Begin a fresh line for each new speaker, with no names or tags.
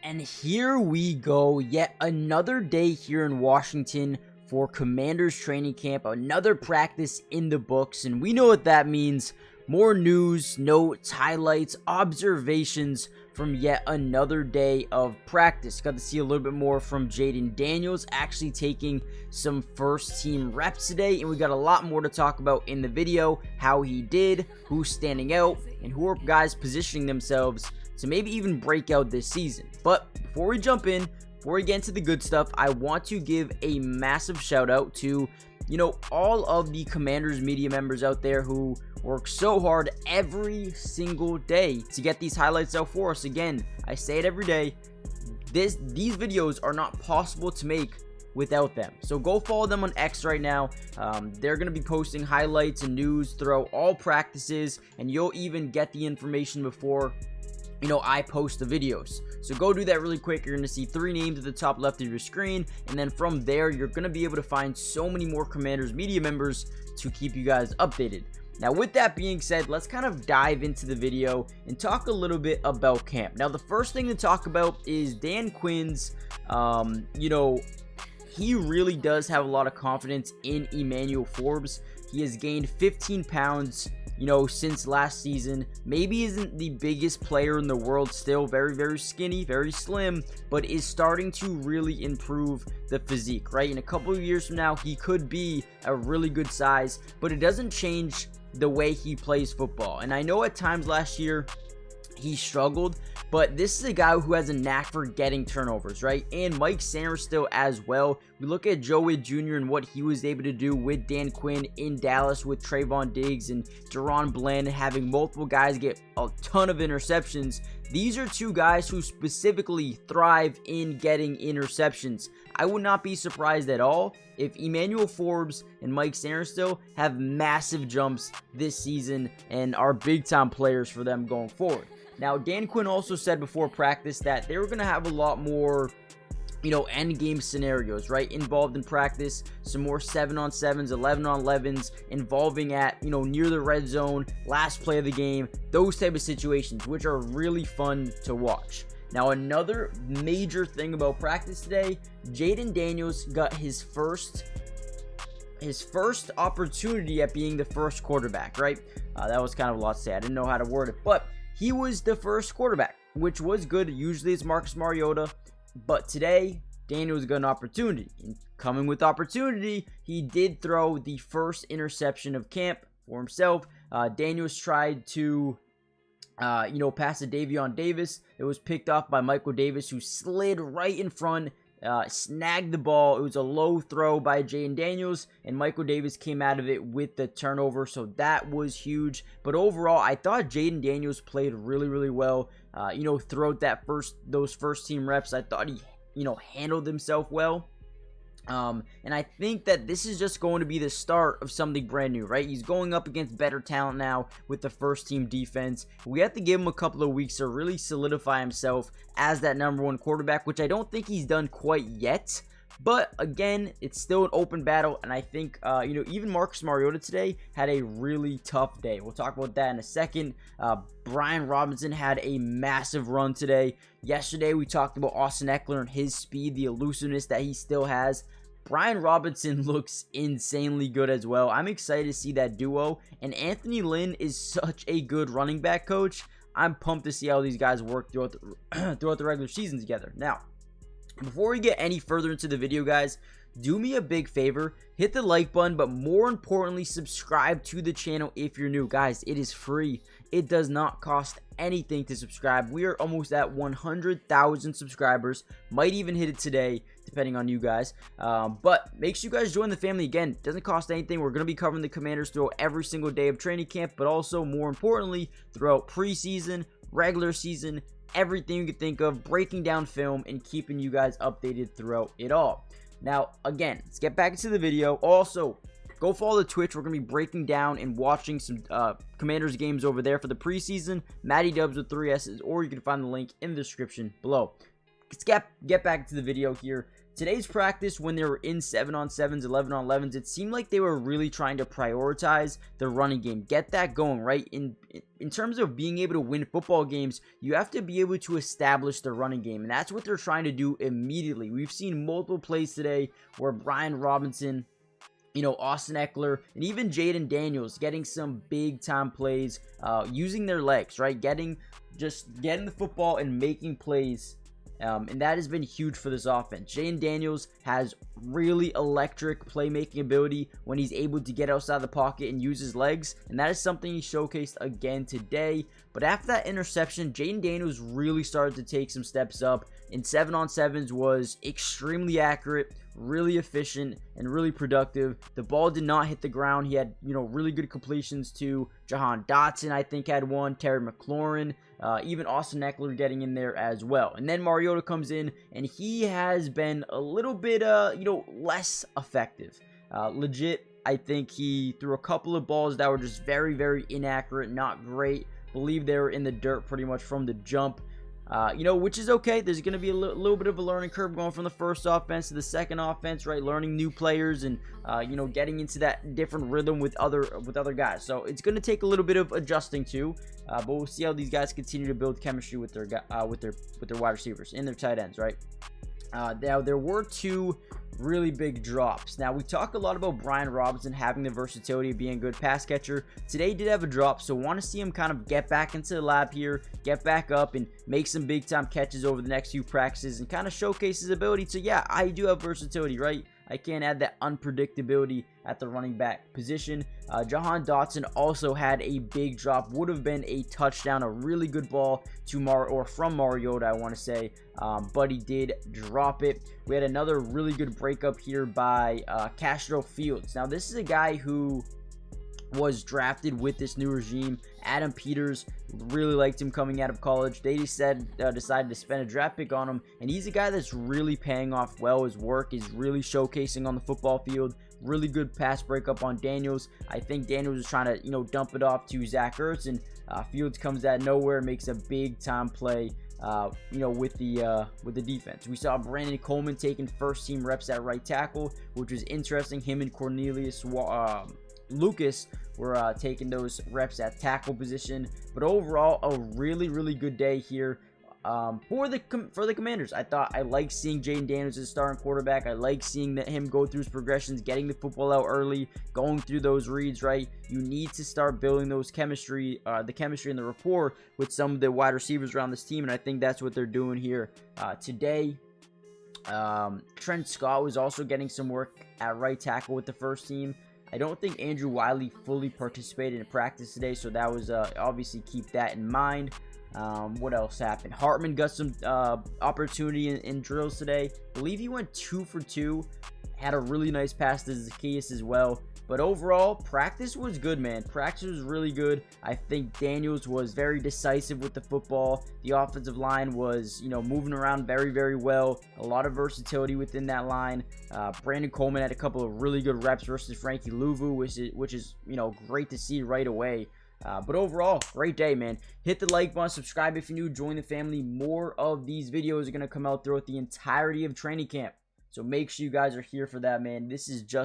And here we go, yet another day here in Washington for Commanders training camp, another practice in the books, and we know what that means. More news, notes, highlights, observations from yet another day of practice. Got to see a little bit more from Jaden Daniels actually taking some first team reps today, and we got a lot more to talk about in the video, how he did, who's standing out, and who are guys positioning themselves to maybe even break out this season. But before we jump in, before we get into the good stuff, I want to give a massive shout out to, all of the Commanders media members out there who work so hard every single day to get these highlights out for us. Again, I say it every day, these videos are not possible to make without them. So go follow them on X right now. They're going to be posting highlights and news throughout all practices, and you'll even get the information before I post the videos. So go do that really quick. You're going to see 3 names at the top left of your screen, and then from there you're going to be able to find so many more Commanders media members to keep you guys updated. Now, with that being said, let's kind of dive into the video and talk a little bit about camp. Now, the first thing to talk about is Dan Quinn's, he really does have a lot of confidence in Emmanuel Forbes. He has gained 15 pounds, since last season. Maybe isn't the biggest player in the world still, very, very skinny, very slim, but is starting to really improve the physique, right? In a couple of years from now, he could be a really good size, but it doesn't change the way he plays football. And I know at times last year he struggled, but this is a guy who has a knack for getting turnovers, right? And Mike Sainristil as well. We look at Joe Witt Jr. and what he was able to do with Dan Quinn in Dallas with Trayvon Diggs and Deron Bland, having multiple guys get a ton of interceptions. These are 2 guys who specifically thrive in getting interceptions. I would not be surprised at all if Emmanuel Forbes and Mike Sainristil have massive jumps this season and are big-time players for them going forward. Now, Dan Quinn also said before practice that they were going to have a lot more, end game scenarios, right, involved in practice. Some more 7-on-7s, 11-on-11s, involving at, near the red zone, last play of the game, those type of situations, which are really fun to watch. Now, another major thing about practice today, Jaden Daniels got his first opportunity at being the first quarterback, right? That was kind of a lot to say. I didn't know how to word it, but he was the first quarterback, which was good. Usually it's Marcus Mariota, but today Daniels got an opportunity. And coming with opportunity, he did throw the first interception of camp for himself. Daniels tried to pass to Davion Davis. It was picked off by Michael Davis, who slid right in front, snagged the ball. It was a low throw by Jaden Daniels, and Michael Davis came out of it with the turnover, so that was huge. But overall, I thought Jaden Daniels played really, really well. Throughout those first team reps, I thought he, handled himself well. And I think that this is just going to be the start of something brand new, right? He's going up against better talent now with the first team defense. We have to give him a couple of weeks to really solidify himself as that #1 quarterback, which I don't think he's done quite yet. But again, it's still an open battle, and I think, even Marcus Mariota today had a really tough day. We'll talk about that in a second. Brian Robinson had a massive run today. Yesterday, we talked about Austin Eckler and his speed, the elusiveness that he still has. Brian Robinson looks insanely good as well. I'm excited to see that duo, and Anthony Lynn is such a good running back coach. I'm pumped to see how these guys work throughout the regular season together. Now, before we get any further into the video, guys, do me a big favor, hit the like button, but more importantly, subscribe to the channel if you're new. Guys, it is free. It does not cost anything to subscribe. We are almost at 100,000 subscribers. Might even hit it today, depending on you guys. But make sure you guys join the family. Again, it doesn't cost anything. We're going to be covering the Commanders throughout every single day of training camp, but also, more importantly, throughout preseason, regular season, everything you could think of, breaking down film and keeping you guys updated throughout it all. Now, again, let's get back into the video. Also, go follow the Twitch. We're going to be breaking down and watching some Commanders games over there for the preseason. Matty Dubs with 3 S's, or you can find the link in the description below. Let's get back to the video here. today's practice, when they were in 7-on-7s, 11-on-11s, it seemed like they were really trying to prioritize the running game, get that going, right? In terms of being able to win football games, you have to be able to establish the running game, and that's what they're trying to do immediately. We've seen multiple plays today where Brian Robinson, Austin Eckler, and even Jaden Daniels getting some big time plays, using their legs, right? Getting the football and making plays. And that has been huge for this offense. Jaden Daniels has really electric playmaking ability when he's able to get outside the pocket and use his legs, and that is something he showcased again today. But after that interception, Jaden Daniels really started to take some steps up. In 7-on-7s was extremely accurate, really efficient, and really productive. The ball did not hit the ground. He had, really good completions to Jahan Dotson, I think, had one. Terry McLaurin, even Austin Eckler getting in there as well. And then Mariota comes in, and he has been a little bit, less effective. Legit, I think he threw a couple of balls that were just very, very inaccurate, not great. Believe they were in the dirt pretty much from the jump. Which is okay. There's going to be a little bit of a learning curve going from the first offense to the second offense, right? Learning new players and, getting into that different rhythm with other guys. So it's going to take a little bit of adjusting to, but we'll see how these guys continue to build chemistry with their wide receivers and their tight ends, right? Now, there were two really big drops. Now, we talk a lot about Brian Robinson having the versatility of being a good pass catcher. Today, he did have a drop, so want to see him kind of get back into the lab here, get back up, and make some big-time catches over the next few practices and kind of showcase his ability to, yeah, I do have versatility, right? I can't add that unpredictability at the running back position. Jahan Dotson also had a big drop. Would have been a touchdown, a really good ball to from Mariota, I want to say. But he did drop it. We had another really good breakup here by Castro Fields. Now, this is a guy who was drafted with this new regime. Adam Peters really liked him coming out of college. They decided to spend a draft pick on him, and he's a guy that's really paying off well. His work is really showcasing on the football field. Really good pass breakup on Daniels. I think Daniels was trying to dump it off to Zach Ertz, and Fields comes out of nowhere, makes a big time play. With the defense. We saw Brandon Coleman taking first team reps at right tackle, which was interesting. Him and Cornelius Lucas were taking those reps at tackle position. But overall, a really, really good day here for the Commanders. I like seeing Jaden Daniels as a starting quarterback. I like seeing him go through his progressions, getting the football out early, going through those reads, right? You need to start building those the chemistry and the rapport with some of the wide receivers around this team, and I think that's what they're doing here today. Trent Scott was also getting some work at right tackle with the first team. I don't think Andrew Wiley fully participated in practice today, so that was obviously keep that in mind. What else happened? Hartman got some opportunity in drills today. I believe he went 2 for 2. Had a really nice pass to Zacchaeus as well. But overall, practice was good, man. Practice was really good. I think Daniels was very decisive with the football. The offensive line was, moving around very, very well. A lot of versatility within that line. Brandon Coleman had a couple of really good reps versus Frankie Louvu, which is great to see right away. But overall, great day, man. Hit the like button, subscribe if you're new, join the family. More of these videos are going to come out throughout the entirety of training camp. So make sure you guys are here for that, man. This is just